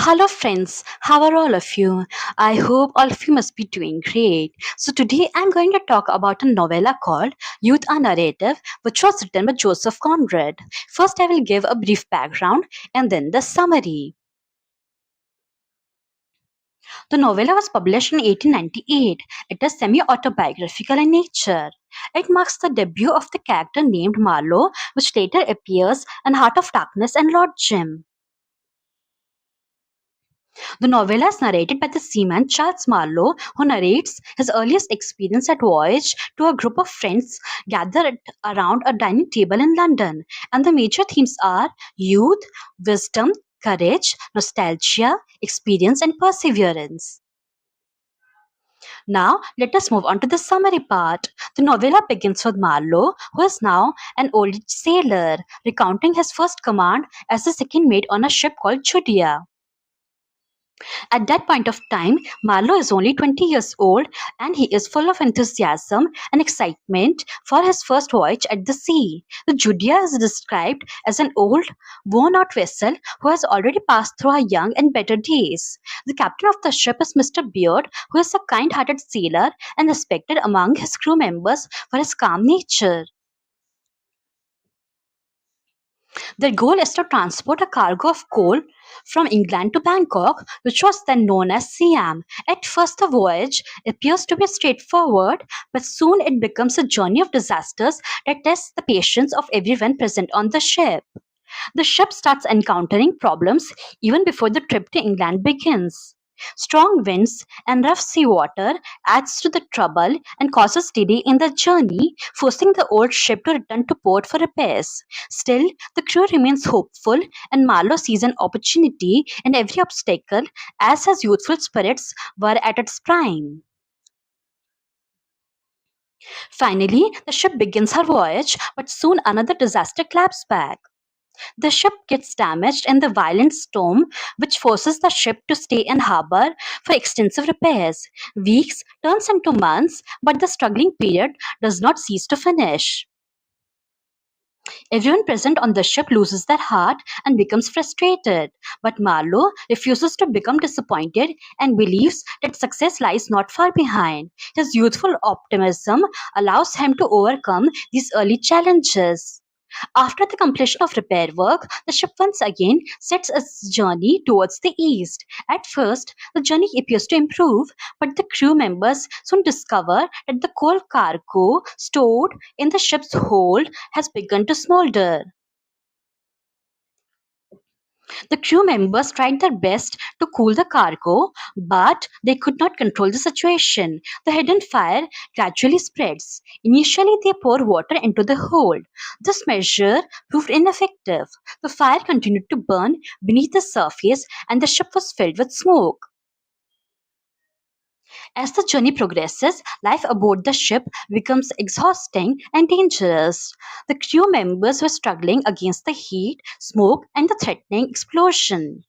Hello, friends. How are all of you? I hope all of you must be doing great. So, today I'm going to talk about a novella called Youth a Narrative, which was written by Joseph Conrad. First, I will give a brief background and then the summary. The novella was published in 1898. It is semi autobiographical in nature. It marks the debut of the character named Marlowe, which later appears in Heart of Darkness and Lord Jim. The novella is narrated by the seaman Charles Marlowe, who narrates his earliest experience at voyage to a group of friends gathered around a dining table in London. And the major themes are youth, wisdom, courage, nostalgia, experience, and perseverance. Now, let us move on to the summary part. The novella begins with Marlowe, who is now an old sailor, recounting his first command as a second mate on a ship called Judea. At that point of time, Marlowe is only 20 years old and he is full of enthusiasm and excitement for his first voyage at the sea. The Judea is described as an old, worn out vessel who has already passed through her young and better days. The captain of the ship is Mr. Beard, who is a kind hearted sailor and respected among his crew members for his calm nature. Their goal is to transport a cargo of coal from England to Bangkok, which was then known as Siam. At first, the voyage appears to be straightforward, but soon it becomes a journey of disasters that tests the patience of everyone present on the ship. The ship starts encountering problems even before the trip to England begins. Strong winds and rough sea water adds to the trouble and causes delay in the journey, forcing the old ship to return to port for repairs. Still, the crew remains hopeful and Marlowe sees an opportunity in every obstacle as his youthful spirits were at its prime. Finally, the ship begins her voyage, but soon another disaster claps back. The ship gets damaged in the violent storm, which forces the ship to stay in harbor for extensive repairs. Weeks turns into months, but the struggling period does not cease to finish. Everyone present on the ship loses their heart and becomes frustrated. But Marlowe refuses to become disappointed and believes that success lies not far behind. His youthful optimism allows him to overcome these early challenges. After the completion of repair work, the ship once again sets its journey towards the east. At first, the journey appears to improve, but the crew members soon discover that the coal cargo stored in the ship's hold has begun to smolder. The crew members tried their best to cool the cargo, but they could not control the situation. The hidden fire gradually spreads. Initially, they pour water into the hold. This measure proved ineffective. The fire continued to burn beneath the surface, and the ship was filled with smoke. As the journey progresses, life aboard the ship becomes exhausting and dangerous. The crew members were struggling against the heat, smoke, and the threatening explosion.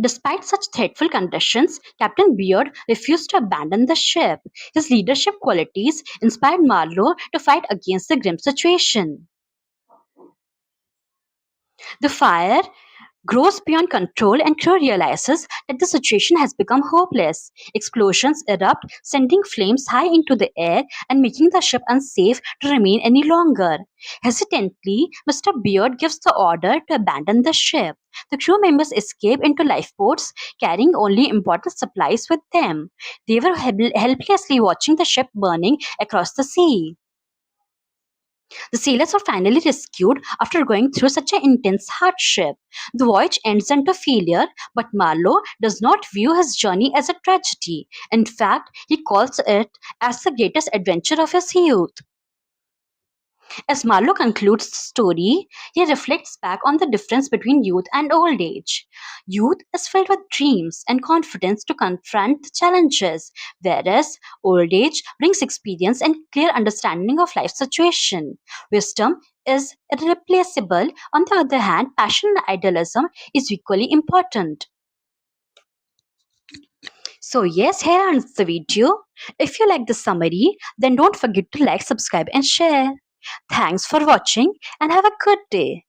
Despite such dreadful conditions, Captain Beard refused to abandon the ship. His leadership qualities inspired Marlowe to fight against the grim situation. The fire grows beyond control and crew realizes that the situation has become hopeless. Explosions erupt, sending flames high into the air and making the ship unsafe to remain any longer. Hesitantly, Mr. Beard gives the order to abandon the ship. The crew members escape into lifeboats, carrying only important supplies with them. They were helplessly watching the ship burning across the sea. The sailors are finally rescued after going through such an intense hardship. The voyage ends into failure, but Marlowe does not view his journey as a tragedy. In fact, he calls it as the greatest adventure of his youth. As Marlowe concludes the story, he reflects back on the difference between youth and old age. Youth is filled with dreams and confidence to confront the challenges, whereas old age brings experience and clear understanding of life situation. Wisdom is irreplaceable. On the other hand, passion and idealism is equally important. So yes, here ends the video. If you like the summary, then don't forget to like, subscribe and share. Thanks for watching and have a good day.